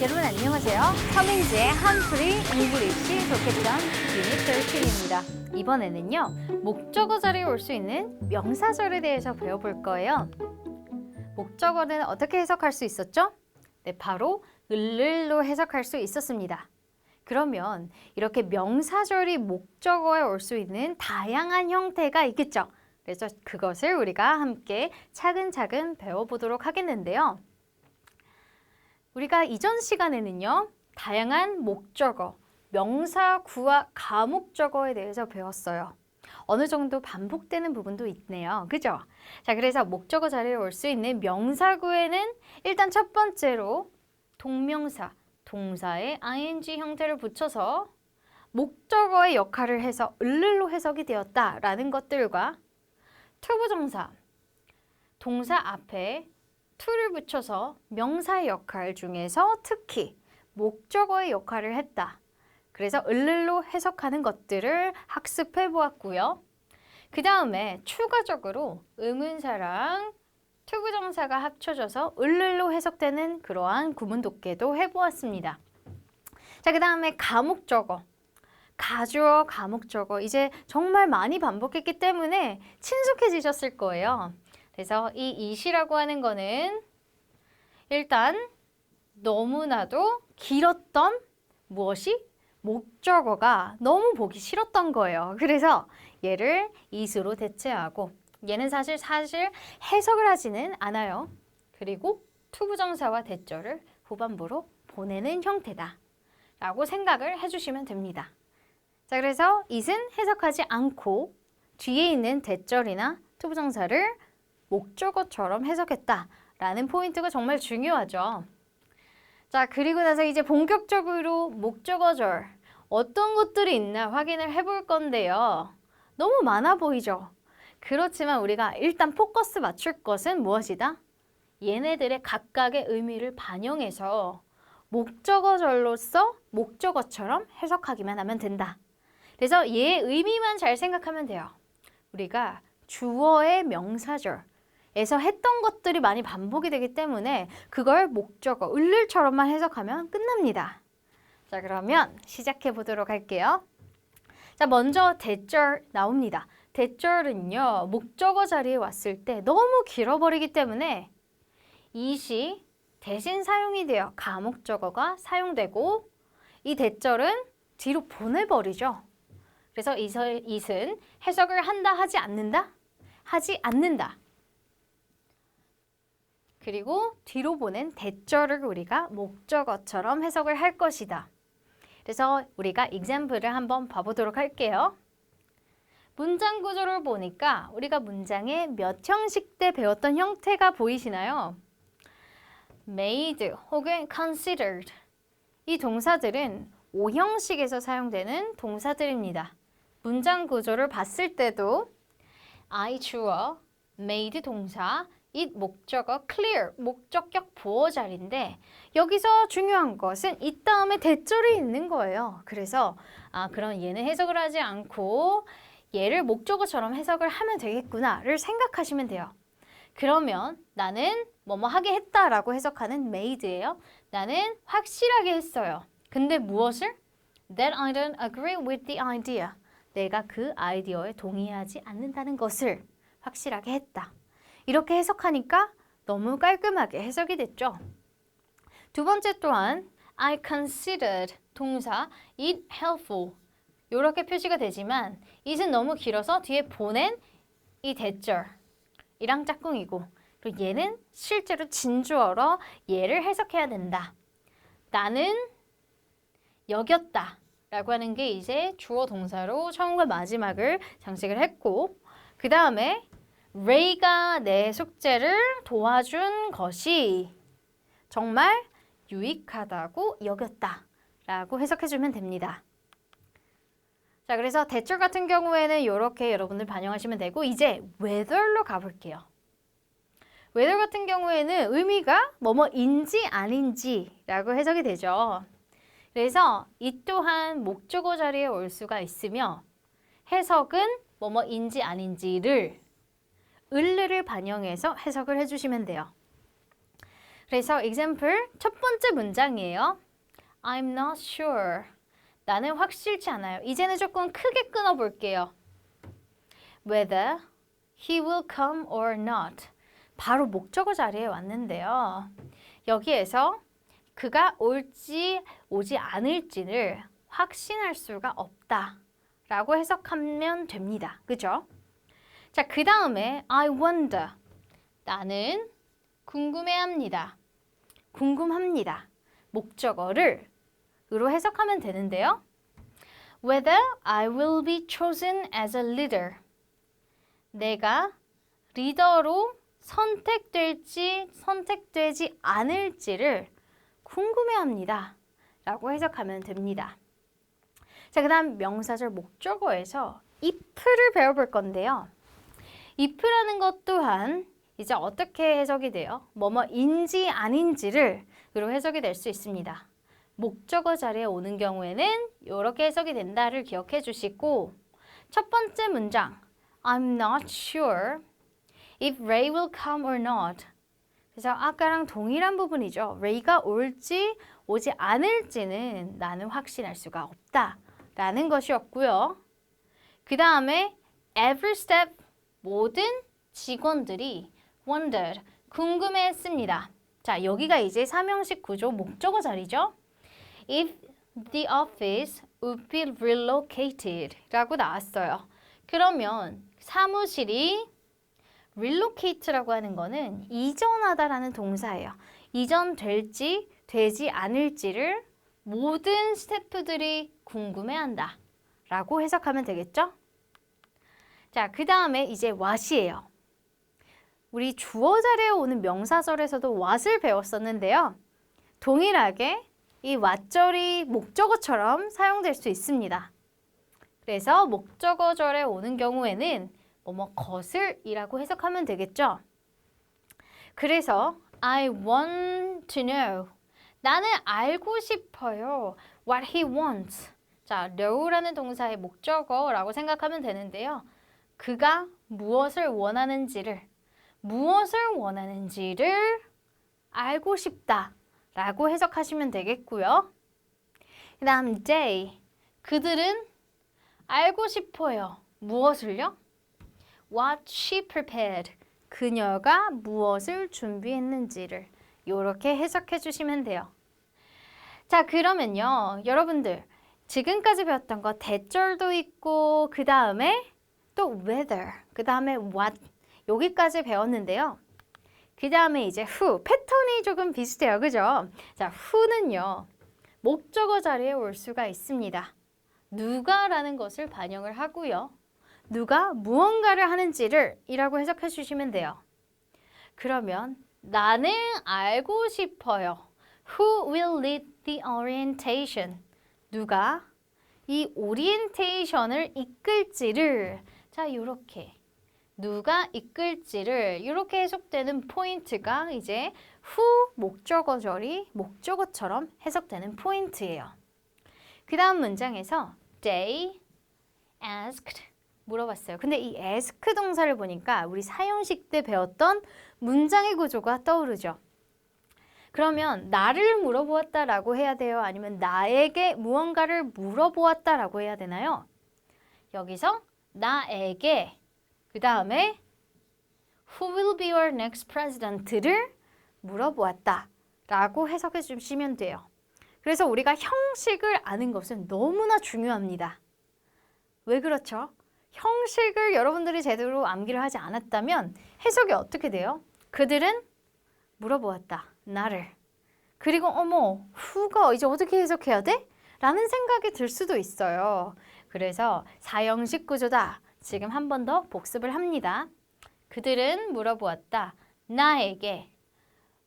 여러분 안녕하세요. 서민지의 한풀이 잉글리시 좋겠던 유닛 13입니다. 이번에는요. 목적어 자리에 올 수 있는 명사절에 대해서 배워볼 거예요. 목적어는 어떻게 해석할 수 있었죠? 네, 바로 을을로 해석할 수 있었습니다. 그러면 이렇게 명사절이 목적어에 올 수 있는 다양한 형태가 있겠죠. 그래서 그것을 우리가 함께 차근차근 배워보도록 하겠는데요. 우리가 이전 시간에는요, 다양한 목적어, 명사, 구와 가목적어에 대해서 배웠어요. 어느 정도 반복되는 부분도 있네요. 그죠? 자, 그래서 목적어 자리에 올 수 있는 명사구에는 일단 첫 번째로 동명사, 동사의 ing 형태를 붙여서 목적어의 역할을 해서 을을로 해석이 되었다라는 것들과 투부정사, 동사 앞에 to를 붙여서 명사의 역할 중에서 특히 목적어의 역할을 했다. 그래서 을을로 해석하는 것들을 학습해 보았고요. 그 다음에 추가적으로 의문사랑 투부정사가 합쳐져서 을을로 해석되는 그러한 구문 독해도 해보았습니다. 자, 그 다음에 가목적어. 가주어, 가목적어 이제 정말 많이 반복했기 때문에 친숙해지셨을 거예요. 그래서 이 it이라고 하는 거는 일단 너무나도 길었던 무엇이? 목적어가 너무 보기 싫었던 거예요. 그래서 얘를 it으로 대체하고 얘는 사실 해석을 하지는 않아요. 그리고 투부정사와 대절을 후반부로 보내는 형태다 라고 생각을 해주시면 됩니다. 자, 그래서 it은 해석하지 않고 뒤에 있는 대절이나 투부정사를 목적어처럼 해석했다라는 포인트가 정말 중요하죠. 자, 그리고 나서 이제 본격적으로 목적어절 어떤 것들이 있나 확인을 해볼 건데요. 너무 많아 보이죠? 그렇지만 우리가 일단 포커스 맞출 것은 무엇이다? 얘네들의 각각의 의미를 반영해서 목적어절로서 목적어처럼 해석하기만 하면 된다. 그래서 얘의 의미만 잘 생각하면 돼요. 우리가 주어의 명사절 에서 했던 것들이 많이 반복이 되기 때문에 그걸 목적어, 을을처럼만 해석하면 끝납니다. 자, 그러면 시작해 보도록 할게요. 자, 먼저 대절 나옵니다. 대절은요, 목적어 자리에 왔을 때 너무 길어버리기 때문에 it이 대신 사용이 되어 가목적어가 사용되고 이 대절은 뒤로 보내버리죠. 그래서 it은 해석을 한다, 하지 않는다? 하지 않는다. 그리고 뒤로 보낸 대절을 우리가 목적어처럼 해석을 할 것이다. 그래서 우리가 example을 한번 봐보도록 할게요. 문장 구조를 보니까 우리가 문장의 몇 형식 때 배웠던 형태가 보이시나요? made 혹은 considered 이 동사들은 5형식에서 사용되는 동사들입니다. 문장 구조를 봤을 때도 I 주어, made 동사, it 목적어, clear 목적격 보어 자리인데 여기서 중요한 것은 이 다음에 대절이 있는 거예요. 그래서 그럼 얘는 해석을 하지 않고 얘를 목적어처럼 해석을 하면 되겠구나를 생각하시면 돼요. 그러면 나는 뭐뭐 하게 했다라고 해석하는 made예요. 나는 확실하게 했어요. 근데 무엇을? That I don't agree with the idea. 내가 그 아이디어에 동의하지 않는다는 것을 확실하게 했다. 이렇게 해석하니까 너무 깔끔하게 해석이 됐죠. 두 번째 또한 I considered 동사 it helpful 이렇게 표시가 되지만 it은 너무 길어서 뒤에 보낸 이 대절이랑 짝꿍이고 그리고 얘는 실제로 진주어로 얘를 해석해야 된다. 나는 여겼다 라고 하는 게 이제 주어 동사로 처음과 마지막을 장식을 했고 그 다음에 레이가 내 숙제를 도와준 것이 정말 유익하다고 여겼다 라고 해석해주면 됩니다. 자, 그래서 대절 같은 경우에는 이렇게 여러분들 반영하시면 되고 이제 whether로 가볼게요. whether 같은 경우에는 의미가 뭐뭐인지 아닌지 라고 해석이 되죠. 그래서 이 또한 목적어 자리에 올 수가 있으며 해석은 뭐뭐인지 아닌지를 을을 반영해서 해석을 해주시면 돼요. 그래서 example 첫 번째 문장이에요. I'm not sure. 나는 확실치 않아요. 이제는 조금 크게 끊어볼게요. Whether he will come or not. 바로 목적어 자리에 왔는데요. 여기에서 그가 올지 오지 않을지를 확신할 수가 없다 라고 해석하면 됩니다. 그죠? 자, 그 다음에 I wonder. 나는 궁금해합니다. 궁금합니다. 목적어를 으로 해석하면 되는데요. Whether I will be chosen as a leader. 내가 리더로 선택될지 선택되지 않을지를 궁금해합니다. 라고 해석하면 됩니다. 자, 그 다음 명사절 목적어에서 if를 배워볼 건데요. if라는 것 또한 이제 어떻게 해석이 돼요? 뭐뭐인지 아닌지를 으로 해석이 될 수 있습니다. 목적어 자리에 오는 경우에는 이렇게 해석이 된다를 기억해 주시고 첫 번째 문장 I'm not sure if Ray will come or not. 그래서 아까랑 동일한 부분이죠. Ray가 올지 오지 않을지는 나는 확신할 수가 없다 라는 것이었고요. 그 다음에 every step 모든 직원들이 wondered 궁금해했습니다. 자, 여기가 이제 삼형식 구조 목적어 자리죠. If the office would be relocated 라고 나왔어요. 그러면 사무실이 relocate라고 하는 거는 이전하다라는 동사예요. 이전될지 되지 않을지를 모든 스태프들이 궁금해한다 라고 해석하면 되겠죠? 자, 그 다음에 이제 what이에요. 우리 주어 자리에 오는 명사절에서도 what을 배웠었는데요. 동일하게 이 what절이 목적어처럼 사용될 수 있습니다. 그래서 목적어절에 오는 경우에는 것을이라고 해석하면 되겠죠. 그래서 I want to know. 나는 알고 싶어요. What he wants. 자, know라는 동사의 목적어라고 생각하면 되는데요. 그가 무엇을 원하는지를 알고 싶다 라고 해석하시면 되겠고요. 그 다음 they. 그들은 알고 싶어요. 무엇을요? What she prepared. 그녀가 무엇을 준비했는지를 이렇게 해석해 주시면 돼요. 자, 그러면요. 여러분들 지금까지 배웠던 거 대절도 있고 그 다음에 또 whether, 그 다음에 what 여기까지 배웠는데요. 그 다음에 이제 who, 패턴이 조금 비슷해요. 그죠? 자, who는요. 목적어 자리에 올 수가 있습니다. 누가라는 것을 반영을 하고요. 누가 무언가를 하는지를 이라고 해석해 주시면 돼요. 그러면 나는 알고 싶어요. Who will lead the orientation? 누가 이 오리엔테이션을 이끌지를 자, 요렇게 누가 이끌지를 이렇게 해석되는 포인트가 이제 who 목적어절이 목적어처럼 해석되는 포인트예요. 그 다음 문장에서 they asked 물어봤어요. 근데 이 ask 동사를 보니까 우리 사형식 때 배웠던 문장의 구조가 떠오르죠. 그러면 나를 물어보았다라고 해야 돼요? 아니면 나에게 무언가를 물어보았다라고 해야 되나요? 여기서 나에게 그 다음에 Who will be our next president를 물어보았다 라고 해석해 주시면 돼요. 그래서 우리가 형식을 아는 것은 너무나 중요합니다. 왜 그렇죠? 형식을 여러분들이 제대로 암기를 하지 않았다면 해석이 어떻게 돼요? 그들은 물어보았다. 나를. 그리고 어머, who가 이제 어떻게 해석해야 돼? 라는 생각이 들 수도 있어요. 그래서 사형식 구조다. 지금 한 번 더 복습을 합니다. 그들은 물어보았다. 나에게.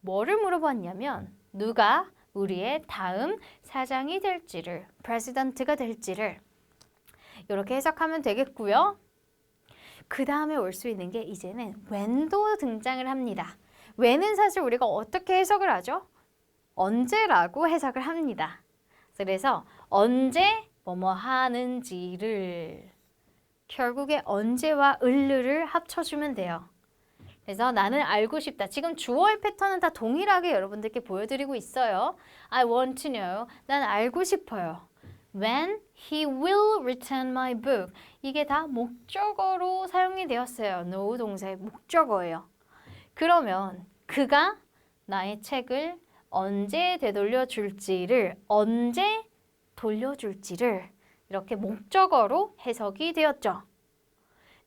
뭐를 물어봤냐면 누가 우리의 다음 사장이 될지를, 프레지던트가 될지를 이렇게 해석하면 되겠고요. 그 다음에 올 수 있는 게 이제는 when도 등장을 합니다. when은 사실 우리가 어떻게 해석을 하죠? 언제라고 해석을 합니다. 그래서 언제 뭐뭐 하는지를 결국에 언제와 을를 합쳐주면 돼요. 그래서 나는 알고 싶다. 지금 주어의 패턴은 다 동일하게 여러분들께 보여드리고 있어요. I want to know. 난 알고 싶어요. When he will return my book. 이게 다 목적어로 사용이 되었어요. know 동사의 목적어예요. 그러면 그가 나의 책을 언제 되돌려 줄지를 이렇게 목적어로 해석이 되었죠.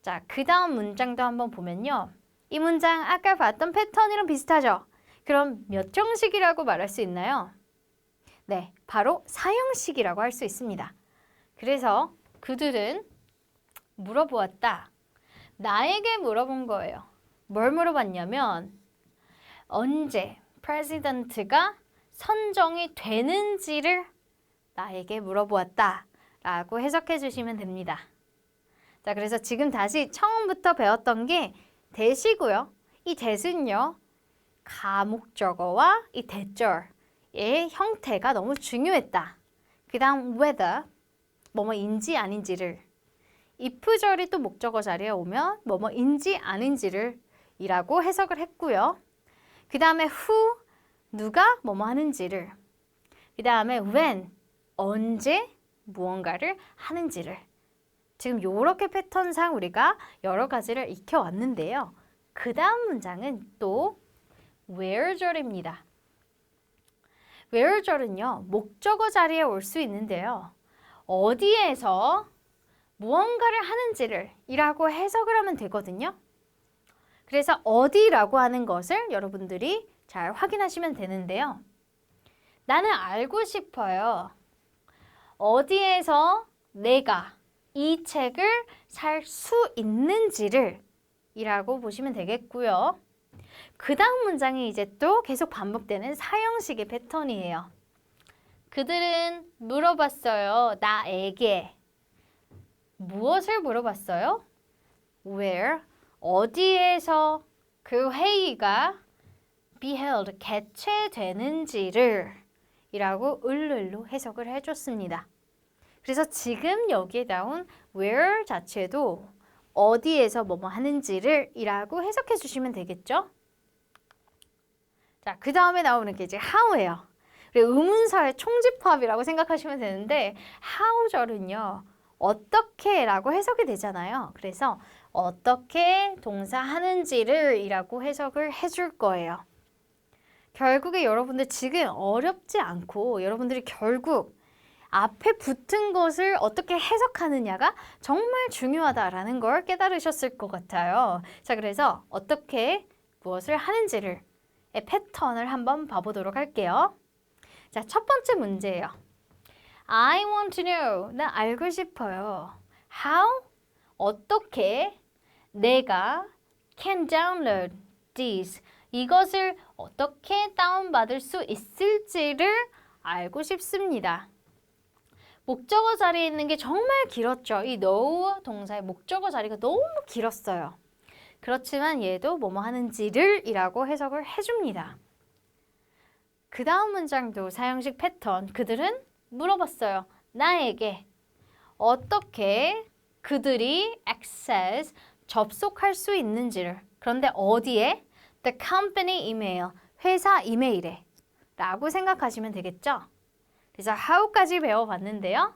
자, 그 다음 문장도 한번 보면요. 이 문장 아까 봤던 패턴이랑 비슷하죠? 그럼 몇 형식이라고 말할 수 있나요? 네, 바로 사형식이라고 할 수 있습니다. 그래서 그들은 물어보았다. 나에게 물어본 거예요. 뭘 물어봤냐면 언제 프레지던트가 선정이 되는지를 나에게 물어보았다 라고 해석해 주시면 됩니다. 자, 그래서 지금 다시 처음부터 배웠던 게 대시고요. 이 대는요. 가목적어와 이 대절의 형태가 너무 중요했다. 그 다음 whether 뭐뭐인지 아닌지를 if절이 또 목적어 자리에 오면 뭐뭐인지 아닌지를 이라고 해석을 했고요. 그 다음에 who 누가 뭐뭐 하는지를 그 다음에 when 언제 무언가를 하는지를 지금 요렇게 패턴상 우리가 여러 가지를 익혀왔는데요. 그 다음 문장은 또 where절입니다. where절은요. 목적어 자리에 올 수 있는데요. 어디에서 무언가를 하는지를 이라고 해석을 하면 되거든요. 그래서 어디라고 하는 것을 여러분들이 잘 확인하시면 되는데요. 나는 알고 싶어요. 어디에서 내가 이 책을 살 수 있는지를 이라고 보시면 되겠고요. 그 다음 문장이 이제 또 계속 반복되는 사형식의 패턴이에요. 그들은 물어봤어요. 나에게. 무엇을 물어봤어요? Where? 어디에서 그 회의가 be held, 개최되는지를 이라고 을로 해석을 해줬습니다. 그래서 지금 여기에 나온 where 자체도 어디에서 뭐뭐 하는지를 이라고 해석해 주시면 되겠죠? 자, 그 다음에 나오는 게 이제 how예요. 의문사의 총집합이라고 생각하시면 되는데 how절은요. 어떻게 라고 해석이 되잖아요. 그래서 어떻게 동사 하는지를 이라고 해석을 해줄 거예요. 결국에 여러분들 지금 어렵지 않고 여러분들이 결국 앞에 붙은 것을 어떻게 해석하느냐가 정말 중요하다라는 걸 깨달으셨을 것 같아요. 자, 그래서 어떻게 무엇을 하는지를 패턴을 한번 봐보도록 할게요. 자, 첫 번째 문제예요. I want to know. 나 알고 싶어요. How? 어떻게 내가 can download this. 이것을 어떻게 다운받을 수 있을지를 알고 싶습니다. 목적어 자리에 있는 게 정말 길었죠. 이 know 동사의 목적어 자리가 너무 길었어요. 그렇지만 얘도 뭐뭐 하는지를 이라고 해석을 해줍니다. 그 다음 문장도 사형식 패턴. 그들은 물어봤어요. 나에게 어떻게 그들이 access, 접속할 수 있는지를. 그런데 어디에? The company email, 회사 이메일에 라고 생각하시면 되겠죠? 그래서 how까지 배워봤는데요.